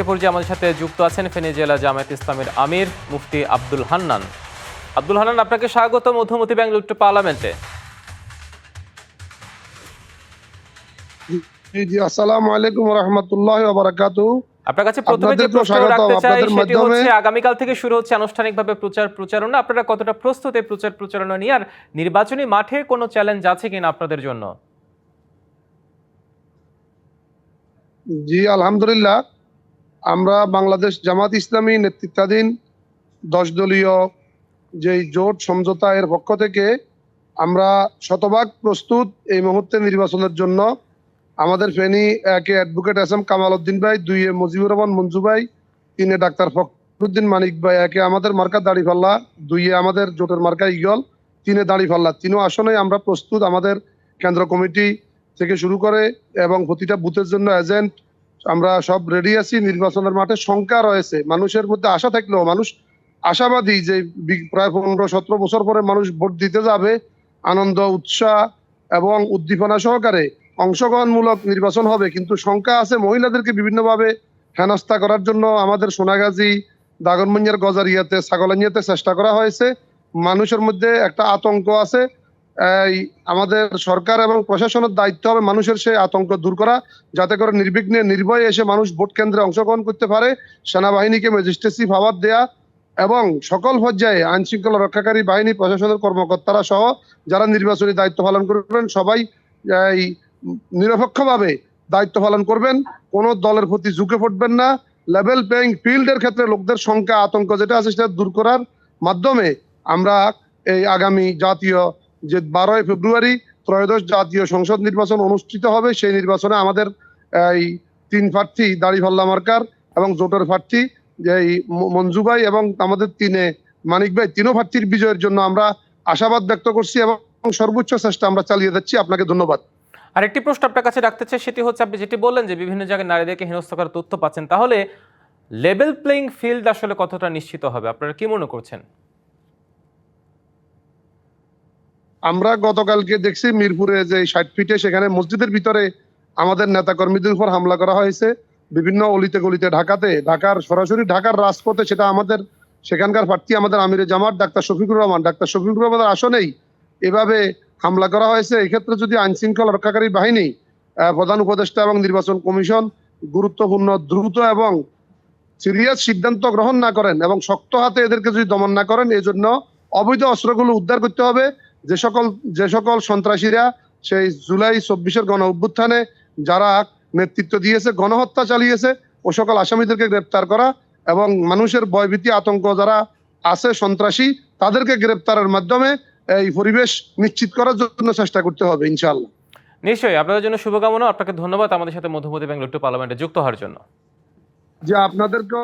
পর্যায়ে আমাদের সাথে যুক্ত আছেন ফেনী জেলা জামায়াত ইসলামের আমির মুফতি আব্দুল হান্নান। আব্দুল হান্নান, আপনাকে স্বাগত মধুমতি ব্যাংক উত্তর পার্লামেন্টে। জি, আসসালামু আলাইকুম ওয়া রাহমাতুল্লাহি ওয়া বারাকাতুহু। আপনার কাছে প্রথমে যে প্রশ্ন রাখতে চাই সেটি হচ্ছে, আগামীকাল থেকে শুরু হচ্ছে আনুষ্ঠানিকভাবে প্রচারণা। আপনারা কতটা প্রস্তুত এই প্রচারণা নিয়ে, আর নির্বাচনী মাঠে কোনো চ্যালেঞ্জ আছে কিনা আপনাদের জন্য? জি, আলহামদুলিল্লাহ, আমরা বাংলাদেশ জামাত ইসলামী নেতৃত্বাধীন 10 দলীয় যে জোট সমঝোতা এর পক্ষ থেকে আমরা শতভাগ প্রস্তুত এই মুহূর্তে নির্বাচনের জন্য। আমাদের ফেনী একে advocate S M Kamal Uddin ভাই, 2 এ মুজিবুর রহমান মঞ্জু ভাই, 3 এ ডাক্তার ফখরুদ্দিন মানিক ভাই, একে আমাদের মার্কা দাড়িপাল্লা, 2 এ আমাদের জোটের মার্কা ইগল, 3 এ দাড়িপাল্লা। 3 আসনে আমরা প্রস্তুত। আমাদের কেন্দ্র কমিটি থেকে শুরু করে এবং প্রতিটা বুথের জন্য এজেন্ট আমরা সব রেডি আছি। নির্বাচনের মাঠে শঙ্কা রয়েছে, মানুষের মধ্যে আশা থাকলেও মানুষ আশাবাদী যে প্রায় 15-17 বছর পরে মানুষ ভোট দিতে যাবে। আনন্দ, উৎসাহ এবং উদ্দীপনা সহকারে অংশগ্রহণমূলক নির্বাচন হবে, কিন্তু শঙ্কা আছে মহিলাদেরকে বিভিন্নভাবে হেনস্থা করার জন্য আমাদের সোনাগাজী, দাগনমঞ্জার গজারিয়াতে, ছাগলানিয়াতে চেষ্টা করা হয়েছে। মানুষের মধ্যে একটা আতঙ্ক আছে। আমাদের সরকার এবং প্রশাসনের দায়িত্ব হবে মানুষের সেই আতঙ্ক দূর করা, যাতে করে নির্বিঘ্নে নির্ভয়ে এসে মানুষ ভোট কেন্দ্রে অংশগ্রহণ করতে পারে। সেনাবাহিনীকে ম্যাজিস্ট্রেসি পাওয়ার দেয়া এবং সকল পর্যায়ে আইন শৃঙ্খলা রক্ষাকারী বাহিনী, প্রশাসনের কর্মকর্তারা সহ যারা নির্বাচনী দায়িত্ব পালন করবেন সবাই নিরপেক্ষভাবে দায়িত্ব পালন করবেন। কোনো দলের প্রতি ঝুঁকে পড়বেন না। লেভেল প্লেইং ফিল্ডের ক্ষেত্রে লোকদের সংখ্যা, আতঙ্ক যেটা আছে সেটা দূর করার মাধ্যমে আমরা এই আগামী জাতীয় যে 12 ফেব্রুয়ারি ত্রয়োদশ জাতীয় সংসদ নির্বাচন অনুষ্ঠিত হবে, সেই নির্বাচনে আমাদের এই 3 প্রার্থী দাড়িপাল্লা মার্কার এবং জোটের প্রার্থী এই মঞ্জু ভাই এবং আমাদের 3 এ মানিক ভাই, 3 প্রার্থীর বিজয়ের জন্য আমরা আশাবাদ ব্যক্ত করছি এবং সর্বোচ্চ চেষ্টা আমরা চালিয়ে যাচ্ছি। আপনাকে ধন্যবাদ। আরেকটি প্রশ্ন আপনার কাছে রাখতে চাই, সেটি হচ্ছে, আপনি যেটি বললেন যে বিভিন্ন জায়গায় নারীদেরকে হেনস্থা করার তথ্য পাচ্ছেন, তাহলে লেভেল প্লেইং ফিল্ড আসলে কতটা নিশ্চিত হবে, আপনারা কি মনে করছেন? আমরা গতকালকে দেখছি মিরপুরে যে 60 ফিটে সেখানে মসজিদের ভিতরে আমাদের নেতা কর্মীদের উপর হামলা করা হয়েছে। বিভিন্ন অলিতে গলিতে ঢাকার সরাসরি ঢাকার রাজপথে, সেটা আমাদের সেখানকার প্রার্থী আমাদের আমিরে জামাত ডাক্তার শফিকুর রহমানের আসনেই এভাবে হামলা করা হয়েছে। এক্ষেত্রে যদি আইন শৃঙ্খলা রক্ষাকারী বাহিনী, প্রধান উপদেষ্টা এবং নির্বাচন কমিশন গুরুত্বপূর্ণ, দ্রুত এবং সিরিয়াস সিদ্ধান্ত গ্রহণ না করেন এবং শক্ত হাতে এদেরকে যদি দমন না করেন, এই জন্য অবৈধ অস্ত্রগুলো উদ্ধার করতে হবে। যে সকল সন্ত্রাসীরা সেই জুলাই 24-এর গণ অভ্যুত্থানে যারা নেতৃত্ব দিয়েছে, গণহত্যা চালিয়েছে, ও সকল আসামিদেরকে গ্রেপ্তার করা এবং মানুষের ভয়ভীতি, আতঙ্ক যারা আছে সন্ত্রাসী, তাদেরকে গ্রেপ্তারের মাধ্যমে এই পরিবেশ নিশ্চিত করার জন্য চেষ্টা করতে হবে ইনশাআল্লাহ। নিশ্চয়ই, আপনাদের জন্য শুভকামনা। আপনাকে ধন্যবাদ আমাদের সাথে মধুমতি ব্যাংক উত্তর পার্লামেন্টে যুক্ত হওয়ার জন্য। যে আপনাদেরকে